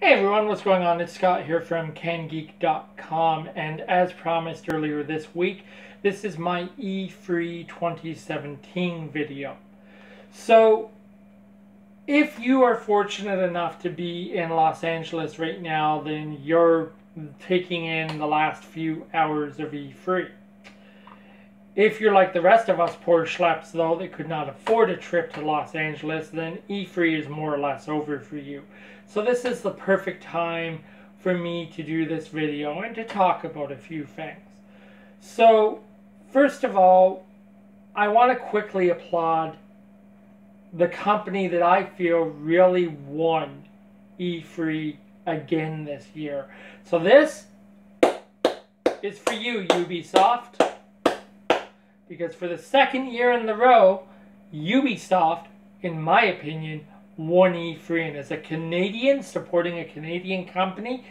Hey everyone, what's going on? It's Scott here from CanGeek.com, and as promised earlier this week, this is my E3 2017 video. So, if you are fortunate enough to be in Los Angeles right now, then you're taking in the last few hours of E3. If you're like the rest of us poor schleps, though, that could not afford a trip to Los Angeles, then E3 is more or less over for you. So this is the perfect time for me to do this video and to talk about a few things. So, first of all, I want to quickly applaud the company that I feel really won E3 again this year. So this is for you, Ubisoft. Because for the second year in a row, Ubisoft, in my opinion, won E3. And as a Canadian supporting a Canadian company,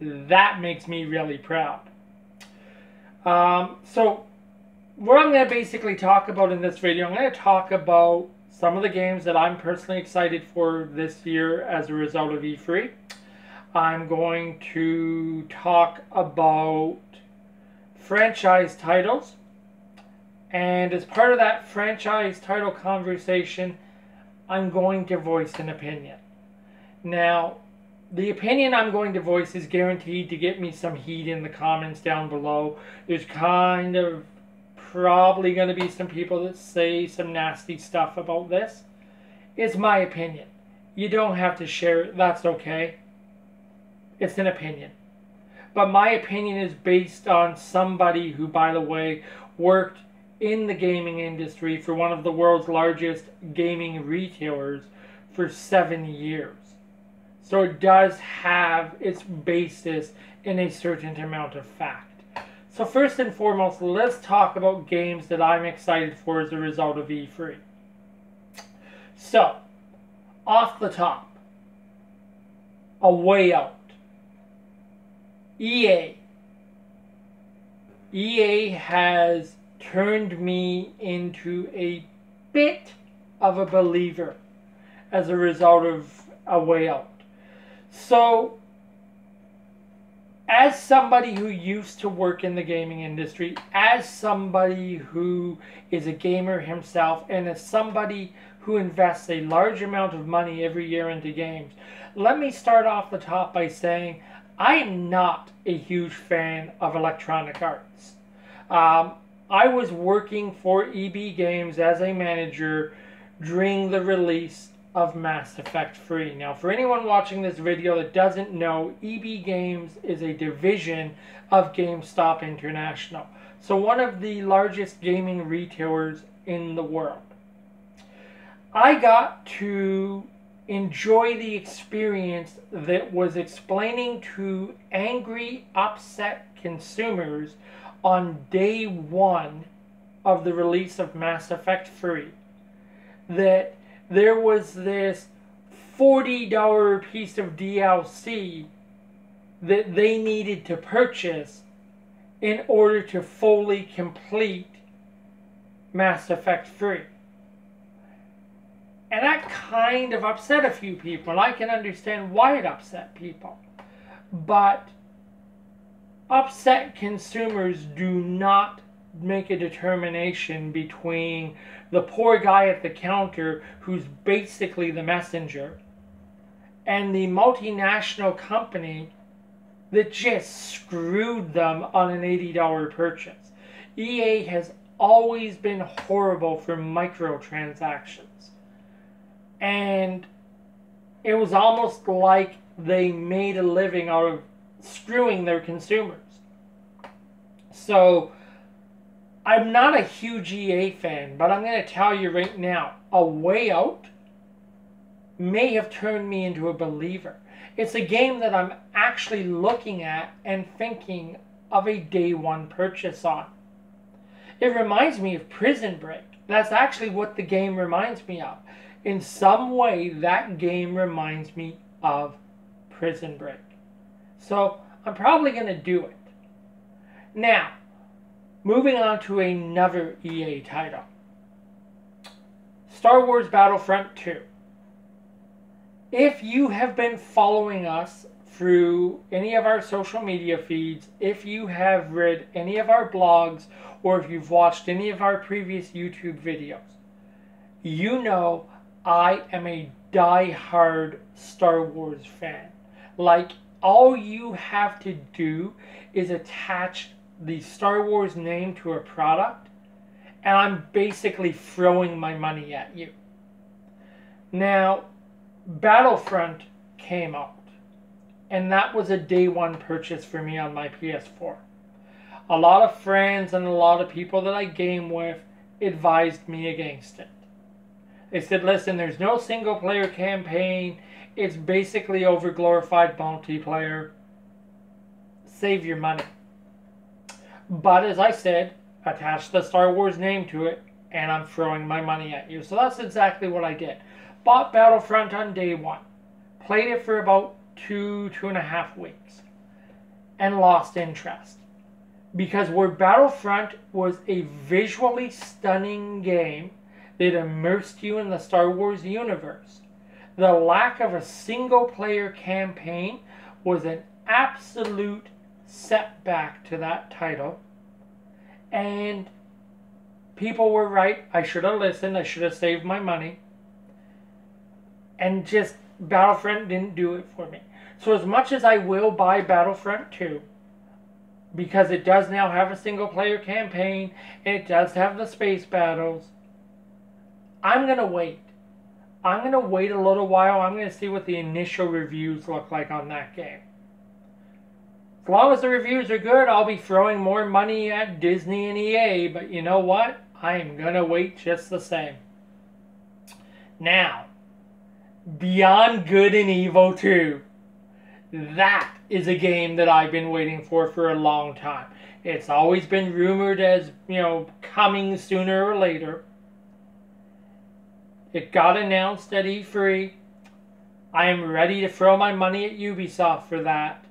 that makes me really proud. So what I'm going to basically talk about in this video, I'm going to talk about some of the games that I'm personally excited for this year as a result of E3. I'm going to talk about franchise titles. And as part of that franchise title conversation, I'm going to voice an opinion. Now, the opinion I'm going to voice is guaranteed to get me some heat in the comments down below. There's kind of probably going to be some people that say some nasty stuff about this. It's my opinion. You don't have to share it. That's okay. It's an opinion. But my opinion is based on somebody who, by the way, worked in the gaming industry for one of the world's largest gaming retailers for 7 years. So it does have its basis in a certain amount of fact. So first and foremost, let's talk about games that I'm excited for as a result of E3. So, off the top, A Way Out. EA has turned me into a bit of a believer as a result of A Way Out. So, as somebody who used to work in the gaming industry, as somebody who is a gamer himself, and as somebody who invests a large amount of money every year into games, let me start off the top by saying I am not a huge fan of Electronic Arts. I was working for EB Games as a manager during the release of Mass Effect 3. Now, for anyone watching this video that doesn't know, EB Games is a division of GameStop International. So one of the largest gaming retailers in the world. I got to enjoy the experience that was explaining to angry, upset consumers on day one of the release of Mass Effect 3 that there was this $40 piece of DLC that they needed to purchase in order to fully complete Mass Effect 3. And that kind of upset a few people, and I can understand why it upset people. But upset consumers do not make a determination between the poor guy at the counter who's basically the messenger and the multinational company that just screwed them on an $80 purchase. EA has always been horrible for microtransactions. And it was almost like they made a living out of screwing their consumers. So, I'm not a huge EA fan, but I'm going to tell you right now, A Way Out may have turned me into a believer. It's a game that I'm actually looking at and thinking of a day one purchase on. It reminds me of Prison Break. That's actually what the game reminds me of. In some way, that game reminds me of Prison Break. So, I'm probably going to do it. Now, moving on to another EA title. Star Wars Battlefront 2. If you have been following us through any of our social media feeds, if you have read any of our blogs, or if you've watched any of our previous YouTube videos, you know I am a die-hard Star Wars fan. Like, all you have to do is attach the Star Wars name to a product, and I'm basically throwing my money at you. Now, Battlefront came out, and that was a day one purchase for me on my PS4. A lot of friends and a lot of people that I game with advised me against it. They said, listen, there's no single player campaign. It's basically overglorified multiplayer. Save your money. But as I said, attach the Star Wars name to it, and I'm throwing my money at you. So that's exactly what I did. Bought Battlefront on day one. Played it for about 2.5 weeks. And lost interest. Because where Battlefront was a visually stunning game that immersed you in the Star Wars universe, the lack of a single-player campaign was an absolute setback to that title. And people were right. I should have listened. I should have saved my money. And just Battlefront didn't do it for me. So as much as I will buy Battlefront 2, because it does now have a single-player campaign, and it does have the space battles, I'm going to wait. I'm going to wait a little while. I'm going to see what the initial reviews look like on that game. As long as the reviews are good, I'll be throwing more money at Disney and EA, but you know what? I am going to wait just the same. Now, Beyond Good and Evil 2. That is a game that I've been waiting for a long time. It's always been rumored as, coming sooner or later. It got announced at E3. I am ready to throw my money at Ubisoft for that.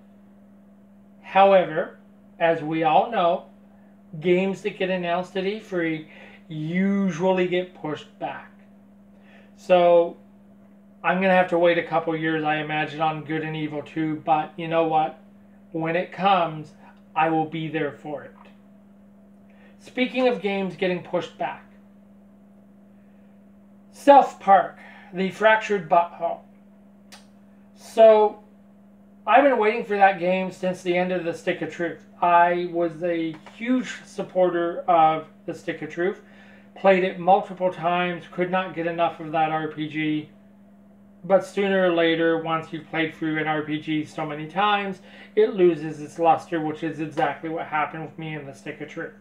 However, as we all know, games that get announced at E3 usually get pushed back. So, I'm going to have to wait a couple years, I imagine, on Good and Evil 2, but you know what? When it comes, I will be there for it. Speaking of games getting pushed back, South Park, The Fractured Butthole. So, I've been waiting for that game since the end of the Stick of Truth. I was a huge supporter of the Stick of Truth. Played it multiple times, could not get enough of that RPG. But sooner or later, once you've played through an RPG so many times, it loses its luster, which is exactly what happened with me in the Stick of Truth.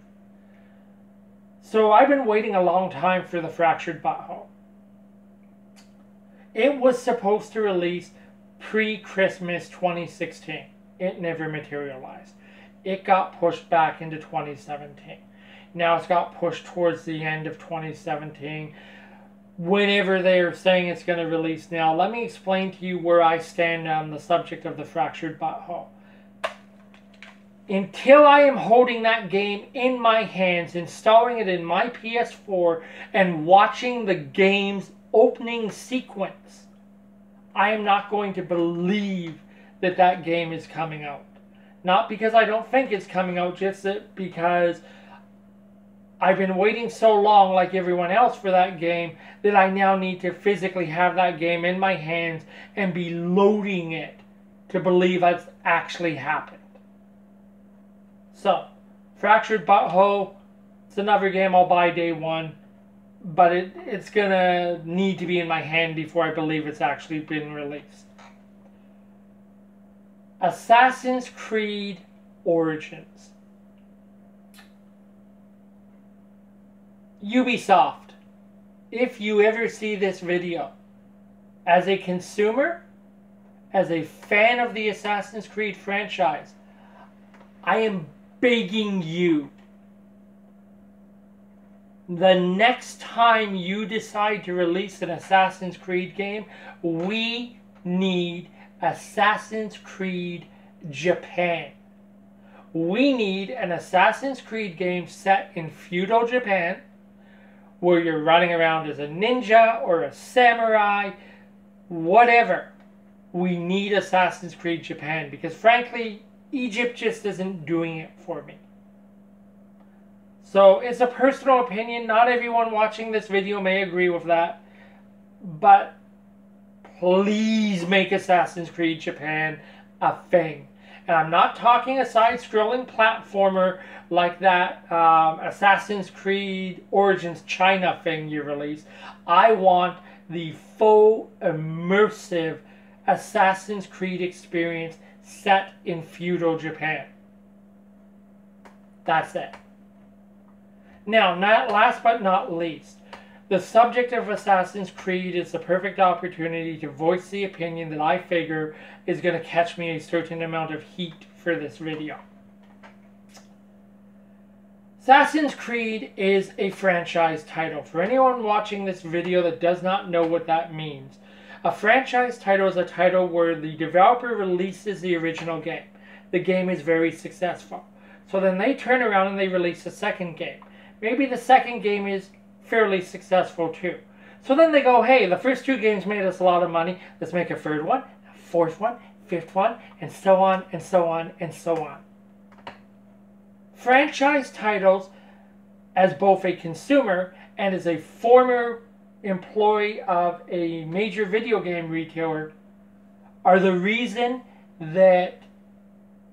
So I've been waiting a long time for the Fractured Butthole. It was supposed to release pre-Christmas 2016. It never materialized. It got pushed back into 2017. Now it's got pushed towards the end of 2017. Whenever they are saying it's going to release now, let me explain to you where I stand on the subject of the Fractured Butthole. Until I am holding that game in my hands, installing it in my PS4, and watching the game's opening sequence, I am not going to believe that that game is coming out. Not because I don't think it's coming out, just because I've been waiting so long, like everyone else, for that game, that I now need to physically have that game in my hands and be loading it to believe that's actually happened. So, Fractured Butthole, it's another game I'll buy day one, but it's going to need to be in my hand before I believe it's actually been released. Assassin's Creed Origins. Ubisoft, if you ever see this video, as a consumer, as a fan of the Assassin's Creed franchise, I am begging you, the next time you decide to release an Assassin's Creed game, we need Assassin's Creed Japan. We need an Assassin's Creed game set in feudal Japan, where you're running around as a ninja or a samurai, whatever. we need Assassin's Creed Japan, because frankly, Egypt just isn't doing it for me. So it's a personal opinion. Not everyone watching this video may agree with that. But please make Assassin's Creed Japan a thing. And I'm not talking a side-scrolling platformer like that Assassin's Creed Origins China thing you released. I want the full immersive Assassin's Creed experience set in feudal Japan. That's it. Now, last but not least, the subject of Assassin's Creed is the perfect opportunity to voice the opinion that I figure is going to catch me a certain amount of heat for this video. Assassin's Creed is a franchise title. For anyone watching this video that does not know what that means, a franchise title is a title where the developer releases the original game. The game is very successful. So then they turn around and they release a second game. Maybe the second game is fairly successful too. So then they go, hey, the first two games made us a lot of money. Let's make a third one, a fourth one, fifth one, and so on, and so on, and so on. Franchise titles, as both a consumer and as a former employee of a major video game retailer, are the reason that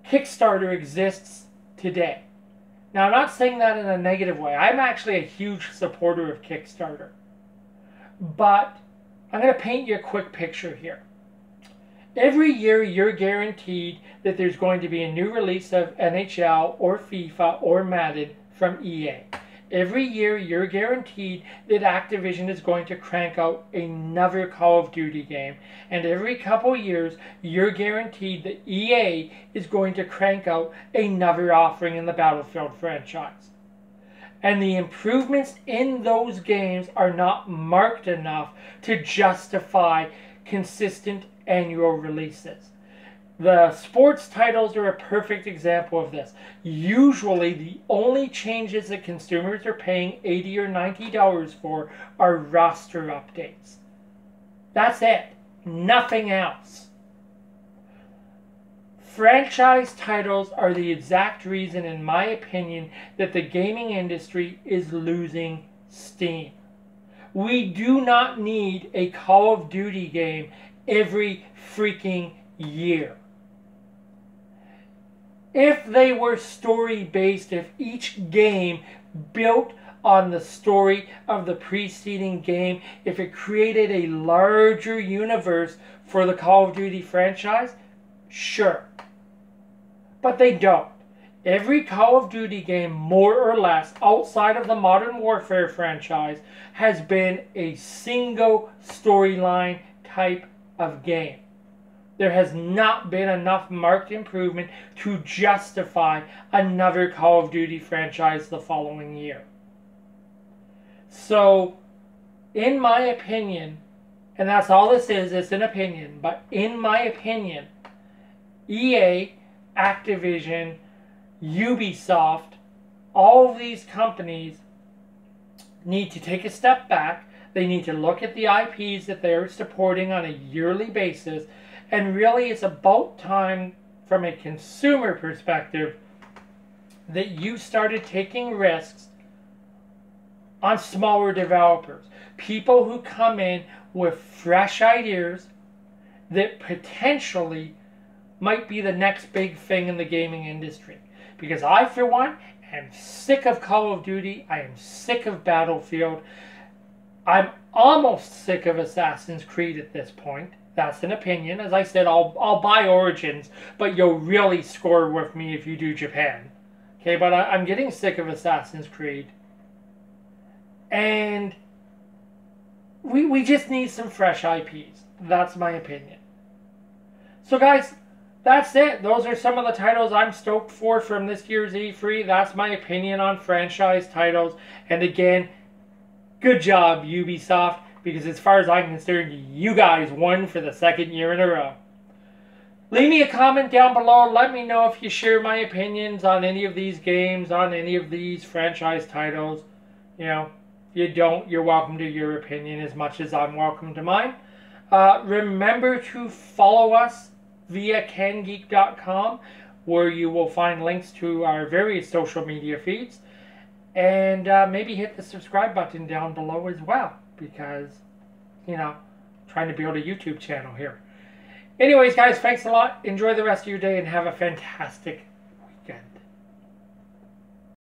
Kickstarter exists today. Now, I'm not saying that in a negative way. I'm actually a huge supporter of Kickstarter. But I'm going to paint you a quick picture here. Every year, you're guaranteed that there's going to be a new release of NHL or FIFA or Madden from EA. Every year, you're guaranteed that Activision is going to crank out another Call of Duty game. And every couple years, you're guaranteed that EA is going to crank out another offering in the Battlefield franchise. And the improvements in those games are not marked enough to justify consistent annual releases. The sports titles are a perfect example of this. Usually, the only changes that consumers are paying $80 or $90 for are roster updates. That's it. Nothing else. Franchise titles are the exact reason, in my opinion, that the gaming industry is losing steam. We do not need a Call of Duty game every freaking year. If they were story-based, if each game built on the story of the preceding game, if it created a larger universe for the Call of Duty franchise, sure. But they don't. Every Call of Duty game, more or less, outside of the Modern Warfare franchise, has been a single storyline type of game. There has not been enough marked improvement to justify another Call of Duty franchise the following year. So, in my opinion, and that's all this is, it's an opinion, but in my opinion, EA, Activision, Ubisoft, all of these companies need to take a step back. They need to look at the IPs that they're supporting on a yearly basis. And really, it's about time, from a consumer perspective, that you started taking risks on smaller developers. People who come in with fresh ideas that potentially might be the next big thing in the gaming industry. Because I, for one, am sick of Call of Duty. I am sick of Battlefield. I'm almost sick of Assassin's Creed at this point. That's an opinion. As I said, I'll buy Origins, but you'll really score with me if you do Japan. Okay, but I'm getting sick of Assassin's Creed. And we just need some fresh IPs. That's my opinion. So guys, that's it. Those are some of the titles I'm stoked for from this year's E3. That's my opinion on franchise titles. And again, good job, Ubisoft. Because as far as I'm concerned, you guys won for the second year in a row. Leave me a comment down below. Let me know if you share my opinions on any of these games, on any of these franchise titles. You know, if you don't, you're welcome to your opinion as much as I'm welcome to mine. Remember to follow us via cangeek.com, where you will find links to our various social media feeds. And maybe hit the subscribe button down below as well, because, you know, trying to build a YouTube channel here. Anyways, guys, thanks a lot. Enjoy the rest of your day and have a fantastic